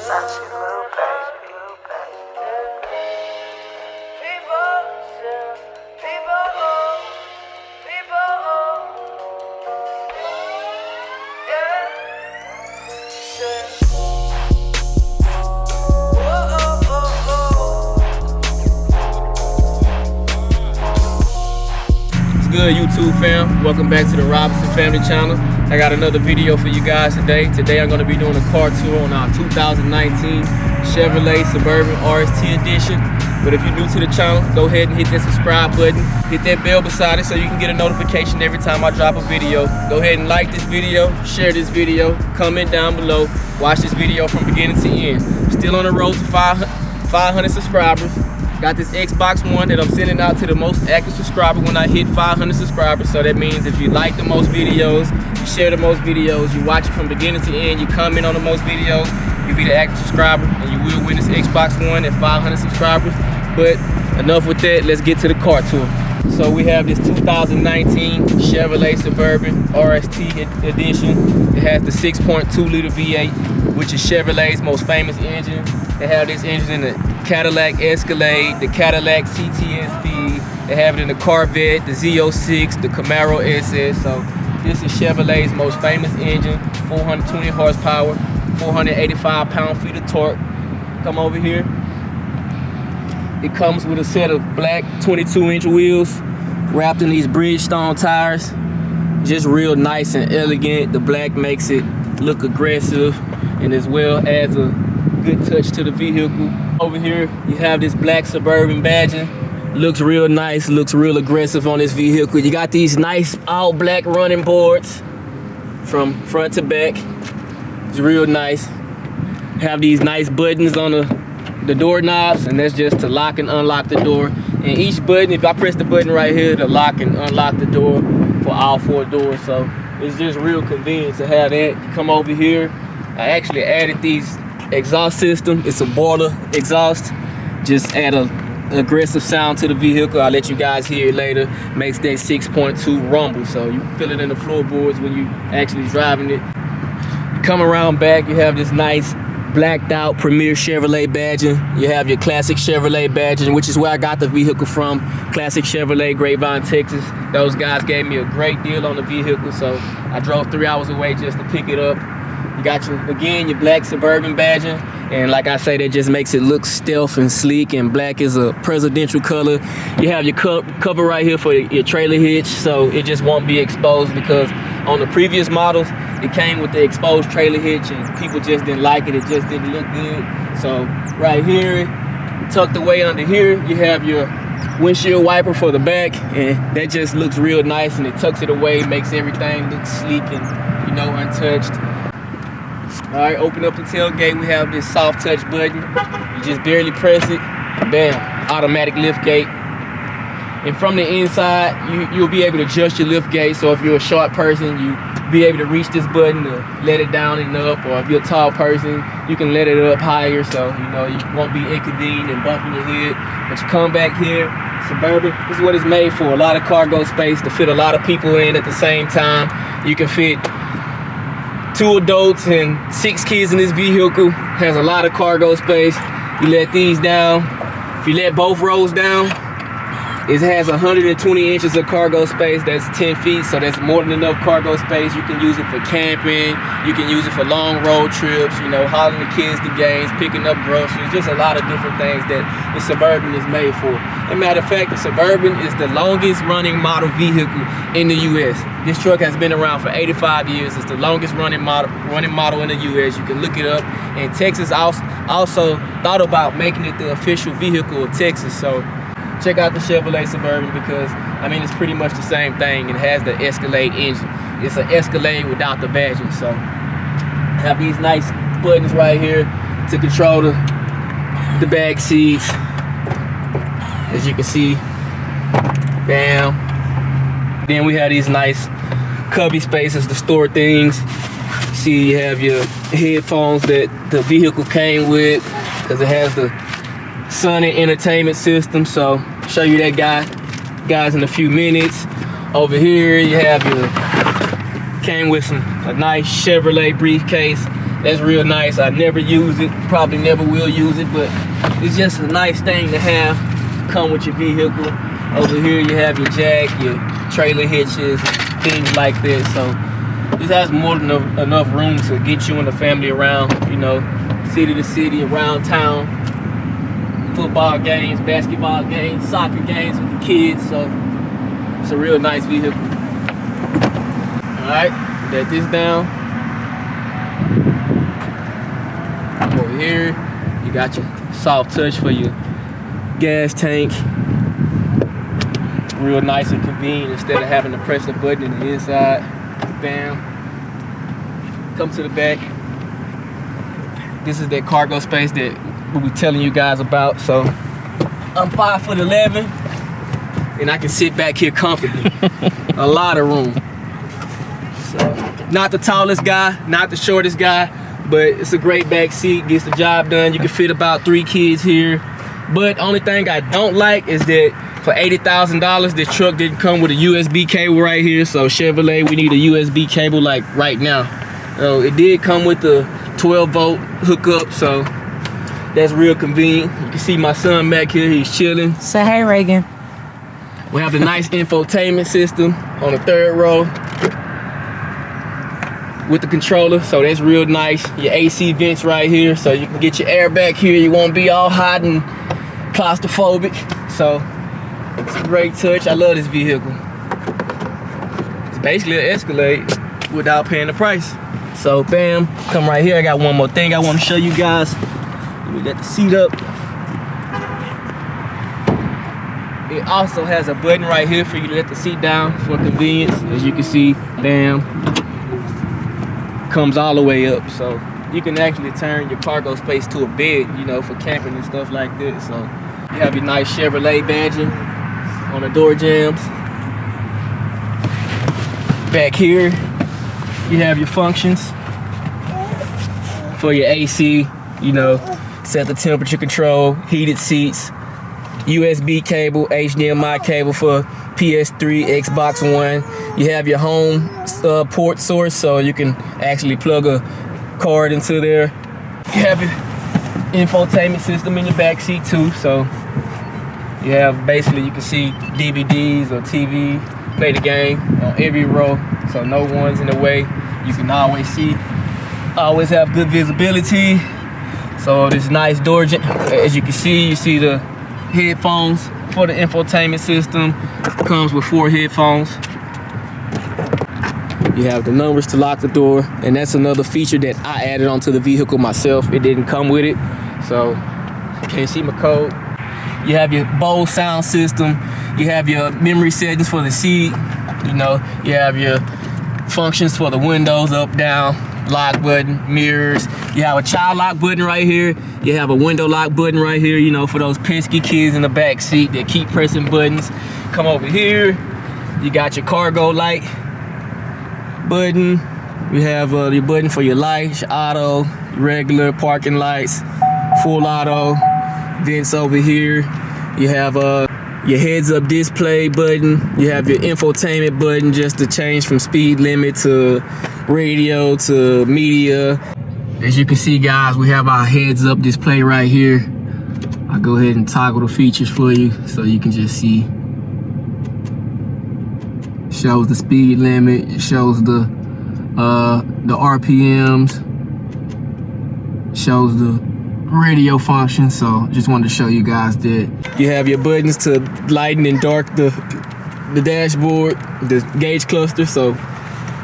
Good YouTube fam, welcome back to the Robinson Family channel. I got another video for you guys today. Today I'm going to be doing a car tour on our 2019 Chevrolet Suburban RST edition. But if you're new to the channel, go ahead and hit that subscribe button, hit that bell beside it so you can get a notification every time I drop a video. Go ahead and like this video, share this video, comment down below, watch this video from beginning to end. Still on the road to 500 subscribers. Got this Xbox One that I'm sending out to the most active subscriber when I hit 500 subscribers. So that means if you like the most videos, you share the most videos, you watch it from beginning to end, you comment on the most videos, you'll be the active subscriber and you will win this Xbox One at 500 subscribers. But enough with that, let's get to the car tour. So we have this 2019 Chevrolet Suburban RST edition. It has the 6.2 liter V8, which is Chevrolet's most famous engine. They have this engine in the Cadillac Escalade, the Cadillac CTSV. They have it in the Corvette, the Z06, the Camaro SS. So this is Chevrolet's most famous engine, 420 horsepower, 485 pound-feet of torque. Come over here. It comes with a set of black 22-inch wheels wrapped in these Bridgestone tires. Just real nice and elegant. The black makes it look aggressive and as well adds a good touch to the vehicle. Over here you have this black Suburban badging. Looks real nice, looks real aggressive on this vehicle. You got these nice all black running boards from front to back. It's real nice. Have these nice buttons on the door knobs, and that's just to lock and unlock the door. And each button, if I press the button right here, to lock and unlock the door for all four doors. So it's just real convenient to have that. You come over here, I actually added these exhaust system. It's a boiler exhaust. Just add a aggressive sound to the vehicle. I'll let you guys hear it later. Makes that 6.2 rumble, so you feel it in the floorboards when you actually driving it. You come around back, you have this nice blacked out Premiere Chevrolet badging. You have your classic Chevrolet badging, which is where I got the vehicle from. Classic Chevrolet, Grapevine, Texas. Those guys gave me a great deal on the vehicle, so I drove 3 hours away just to pick it up. You got your black Suburban badging, and like I say, that just makes it look stealth and sleek, and black is a presidential color. You have your cover right here for your trailer hitch, so it just won't be exposed, because on the previous models it came with the exposed trailer hitch and people just didn't like it. It just didn't look good. So right here, tucked away under here, you have your windshield wiper for the back, and that just looks real nice, and it tucks it away, makes everything look sleek and, you know, untouched. All right, open up the tailgate. We have this soft touch button. You just barely press it, bam, automatic lift gate. And from the inside, you'll be able to adjust your lift gate. So if you're a short person, you be able to reach this button to let it down and up. Or if you're a tall person, you can let it up higher, so you know you won't be inconvenient and bumping your head. But you come back here, Suburban, this is what it's made for. A lot of cargo space to fit a lot of people in at the same time. You can fit 2 adults and 6 kids in this vehicle. Has a lot of cargo space. You let these down. If you let both rows down, it has 120 inches of cargo space. That's 10 feet, so that's more than enough cargo space. You can use it for camping. You can use it for long road trips, you know, hauling the kids to games, picking up groceries, just a lot of different things that the Suburban is made for. As a matter of fact, the Suburban is the longest running model vehicle in the U.S. This truck has been around for 85 years. It's the longest running model in the U.S. You can look it up. And Texas also thought about making it the official vehicle of Texas. So check out the Chevrolet Suburban, because I mean it's pretty much the same thing. It has the Escalade engine. It's an Escalade without the badging. So have these nice buttons right here to control the back seats. As you can see, bam. Then we have these nice cubby spaces to store things. See, you have your headphones that the vehicle came with, because it has the Sony entertainment system. So show you that guys in a few minutes. Over here you have your, came with a nice Chevrolet briefcase. that's real nice. I never use it, probably never will use it, but it's just a nice thing to have. Come with your vehicle. Over here you have your jack, your trailer hitches, things like this. So this has more than enough room to get you and the family around, you know, city to city, around town. Football games, basketball games, soccer games with the kids. So it's a real nice vehicle. Alright, let this down. Over here, you got your soft touch for your gas tank. Real nice and convenient instead of having to press a button in the inside. Bam. Come to the back. This is that cargo space that we'll be telling you guys about. So I'm 5'11", and I can sit back here comfortably. A lot of room. So not the tallest guy, not the shortest guy, but it's a great back seat, gets the job done. You can fit about 3 kids here. But only thing I don't like is that for $80,000, this truck didn't come with a USB cable right here. So Chevrolet, we need a USB cable like right now. So it did come with the 12-volt hookup, so that's real convenient. You can see my son back here, he's chilling. Say hey, Reagan. We have the nice infotainment system on the 3rd row with the controller, so that's real nice. Your AC vents right here, so you can get your air back here. You won't be all hot and claustrophobic. So it's a great touch. I love this vehicle. It's basically an Escalade without paying the price. So bam, come right here. I got one more thing I want to show you guys. Let me get the seat up. It also has a button right here for you to let the seat down for convenience. As you can see, bam, comes all the way up. So you can actually turn your cargo space to a bed, you know, for camping and stuff like this. So you have your nice Chevrolet badging on the door jambs. Back here, you have your functions for your AC, you know, set the temperature control, heated seats, USB cable, HDMI cable for PS3, Xbox One. You have your home port source, so you can actually plug a cord into there. You have your infotainment system in your back seat too, so you have basically, you can see DVDs or TV, play the game on every row, so no one's in the way. You can always see, always have good visibility. So this nice door, as you can see, you see the headphones for the infotainment system. Comes with 4 headphones. You have the numbers to lock the door, and that's another feature that I added onto the vehicle myself. It didn't come with it, so you can't see my code. You have your Bose sound system. You have your memory settings for the seat. You know, you have your functions for the windows, up, down, lock button, mirrors. You have a child lock button right here. You have a window lock button right here, you know, for those pesky kids in the back seat that keep pressing buttons. Come over here. You got your cargo light button. You have your button for your lights, auto, regular, parking lights, full auto. Vents over here. You have your heads up display button. You have your infotainment button just to change from speed limit to radio to media. As you can see, guys, we have our heads up display right here. I'll go ahead and toggle the features for you so you can just see. Shows the speed limit, it shows the RPMs, shows the radio function. So just wanted to show you guys that you have your buttons to lighten and dark the dashboard, the gauge cluster, so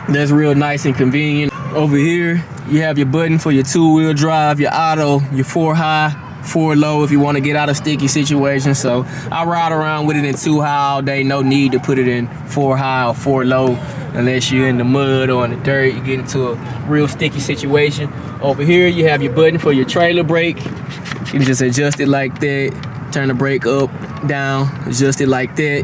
that's real nice and convenient. Over here you have your button for your 2-wheel drive, your auto, your 4 high, 4 low if you want to get out of sticky situations. So I ride around with it in 2 high all day. No need to put it in 4 high or 4 low unless you're in the mud or in the dirt, you get into a real sticky situation. Over here you have your button for your trailer brake. You can just adjust it like that, turn the brake up, down, adjust it like that.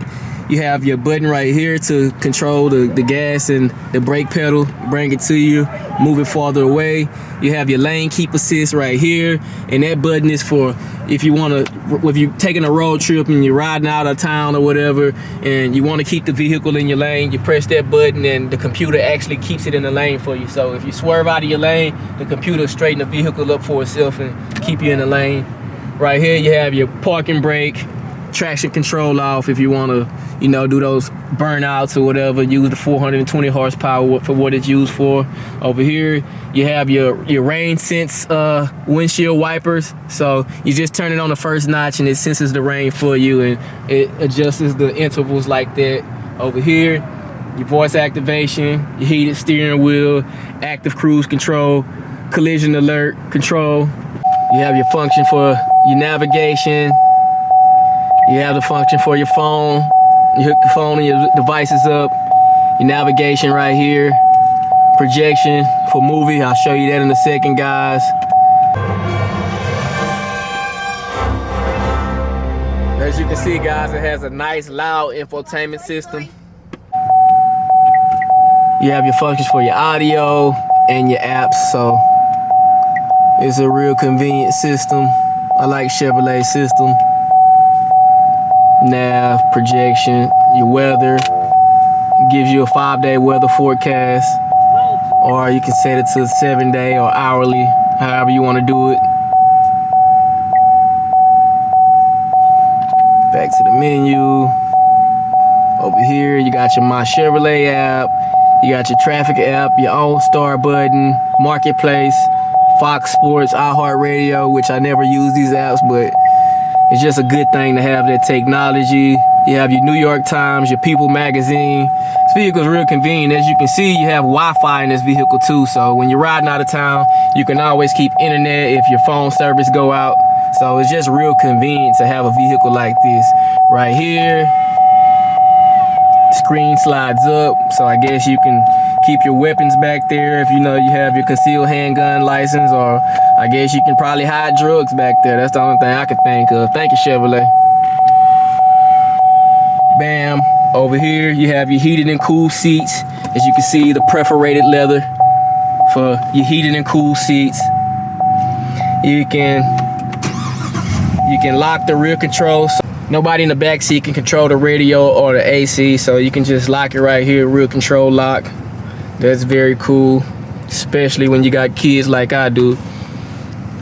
You have your button right here to control the gas and the brake pedal, bring it to you, move it farther away. You have your lane keep assist right here, and that button is for if you want to, if you're taking a road trip and you're riding out of town or whatever, and you want to keep the vehicle in your lane, you press that button and the computer actually keeps it in the lane for you. So if you swerve out of your lane, the computer will straighten the vehicle up for itself and keep you in the lane. Right here you have your parking brake, traction control off if you want to, you know, do those burnouts or whatever. Use the 420 horsepower for what it's used for. Over here you have your rain sense windshield wipers. So you just turn it on the first notch and it senses the rain for you, and it adjusts the intervals like that. Over here, your voice activation, your heated steering wheel, active cruise control, collision alert control. You have your function for your navigation. You have the function for your phone. You hook your phone and your devices up. Your navigation right here. Projection for movie. I'll show you that in a second, guys. As you can see, guys, it has a nice loud infotainment system. You have your functions for your audio and your apps, so it's a real convenient system. I like Chevrolet system. Nav, projection, your weather, gives you a 5-day weather forecast, or you can set it to 7-day or hourly, however you want to do it. Back to the menu. Over here you got your My Chevrolet app, you got your traffic app, your OnStar button, Marketplace, Fox Sports, iHeartRadio, which I never use these apps, but it's just a good thing to have that technology. You have your New York Times, your People magazine. This vehicle is real convenient. As you can see, you have Wi-Fi in this vehicle too. So when you're riding out of town, you can always keep internet if your phone service go out. So it's just real convenient to have a vehicle like this. Right here, screen slides up. So I guess you can keep your weapons back there if you know you have your concealed handgun license, or I guess you can probably hide drugs back there. That's the only thing I can think of. Thank you, Chevrolet. Bam. Over here you have your heated and cool seats. As you can see, the perforated leather for your heated and cool seats. You can lock the rear controls. Nobody in the back seat can control the radio or the AC, so you can just lock it right here, rear control lock. That's very cool, especially when you got kids like I do.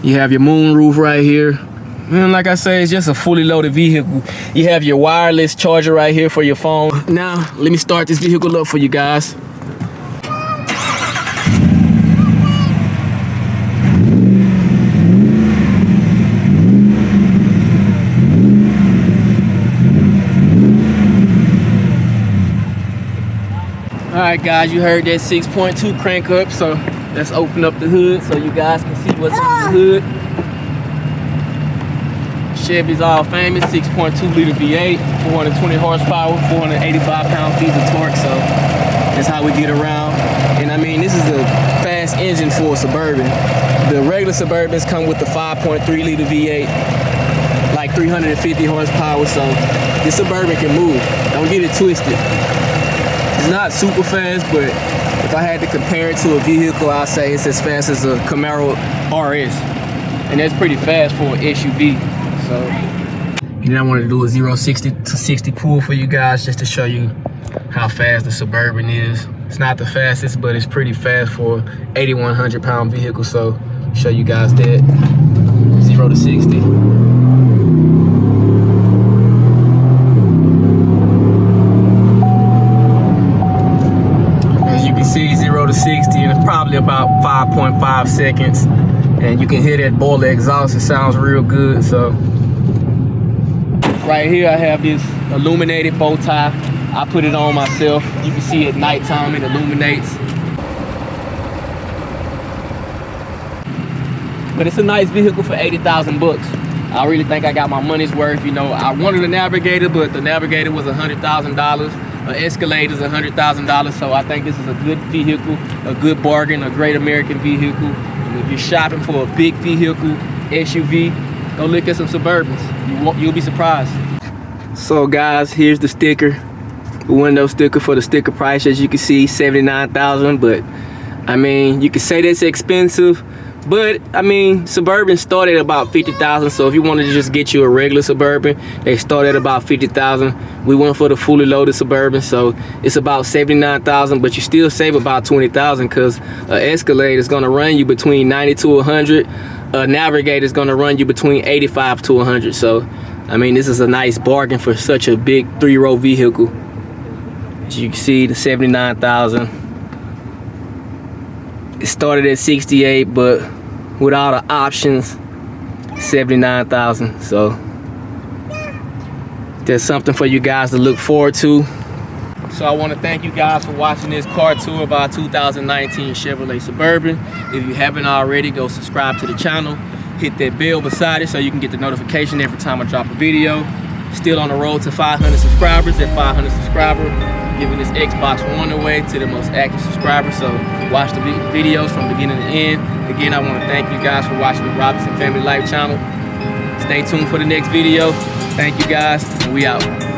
You have your moon roof right here. And like I say, it's just a fully loaded vehicle. You have your wireless charger right here for your phone. Now, let me start this vehicle up for you guys. Alright guys, you heard that 6.2 crank up, so let's open up the hood so you guys can see what's under the hood. Chevy's all famous 6.2 liter V8, 420 horsepower, 485 pound-feet of torque, so that's how we get around. And I mean, this is a fast engine for a Suburban. The regular Suburbans come with the 5.3 liter V8, like 350 horsepower, so this Suburban can move. Don't get it twisted. It's not super fast, but if I had to compare it to a vehicle, I'd say it's as fast as a Camaro RS. And that's pretty fast for an SUV. So, and then I wanted to do a 0-60 to 60 pull for you guys just to show you how fast the Suburban is. It's not the fastest, but it's pretty fast for 8,100 pound vehicle. So, show you guys that 0 to 60. See 0 to 60 and it's probably about 5.5 seconds, and you can hear that boiler exhaust. It sounds real good. So right here I have this illuminated bow tie. I put it on myself. You can see at nighttime it illuminates, but it's a nice vehicle for 80,000 bucks. I really think I got my money's worth. You know, I wanted a Navigator, but the Navigator was $100,000. An Escalade is $100,000, so I think this is a good vehicle, a good bargain, a great American vehicle. And if you're shopping for a big vehicle, SUV, go look at some Suburbans. You'll be surprised. So guys, here's the sticker, the window sticker for the sticker price. As you can see, $79,000. But I mean, you can say that's expensive, But I mean, Suburban started at about 50,000. So if you wanted to just get you a regular Suburban, they start at about 50,000. We went for the fully loaded Suburban, so it's about 79,000. But you still save about 20,000 because an Escalade is gonna run you between 90 to 100. A Navigator is gonna run you between 85 to 100. So I mean, this is a nice bargain for such a big 3-row vehicle. As you can see, the 79,000. It started at 68, but with all the options, 79,000. So there's something for you guys to look forward to. So I want to thank you guys for watching this car tour of our 2019 Chevrolet Suburban. If you haven't already, go subscribe to the channel. Hit that bell beside it so you can get the notification every time I drop a video. Still on the road to 500 subscribers. At 500 subscribers, giving this Xbox One away to the most active subscribers. So watch the videos from beginning to end. Again, I want to thank you guys for watching the Robinson Family Life channel. Stay tuned for the next video. Thank you guys, and we out.